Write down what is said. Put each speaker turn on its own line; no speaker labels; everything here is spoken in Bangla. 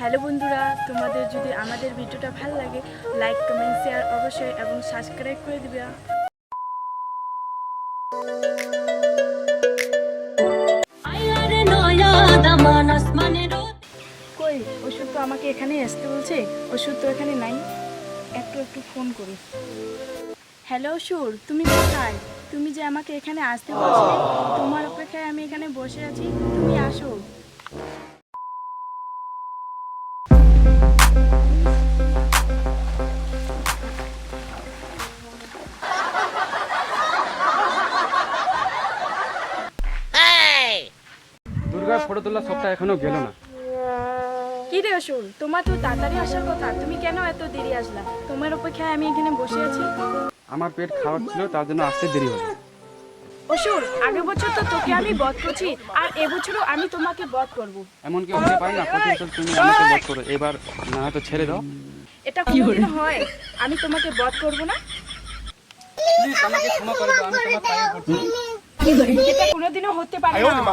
হ্যালো বন্ধুরা, তোমাদের যদি আমাদের ভিডিওটা ভালো লাগে লাইক কমেন্ট শেয়ার অবশ্যই এবং সাবস্ক্রাইব করে দিবে। কই ওষুধ তো আমাকে এখানে আসতে বলছে, ওষুধ তো এখানে নাই। একটু ফোন করি। হ্যালো সুর, তুমি কোথায়? তুমি যে আমাকে এখানে আসতে বলছিলে, তোমার অপেক্ষায় আমি এখানে বসে আছি, তুমি আসো।
দুর্গার ফটো তোলার সবটা এখনো গেল না।
কি রে অসুর, তোমার তো তাড়াতাড়ি আসার কথা, তুমি কেন এত দেরি আসলা? তোমার অপেক্ষায় আমি এখানে বসে আছি।
আমার পেট খারাপ ছিল, তার জন্য আসতে দেরি হলো।
অসুর, আগের বছর তো তোকে আমি বধ করছি, আর এবছরও আমি তোমাকে বধ করব।
এমন কি হতে পারে না প্রতি বছর তুমি আমাকে বধ করো, এবার না হয়তো ছেড়ে দাও।
এটা কোনোদিন হয় আমি তোমাকে বধ করব না?
প্লিজ আমাকে ক্ষমা করে দাও, আমি তোমার পায়ে পড়ছি।
এটা কোনোদিনও হতে পারে না।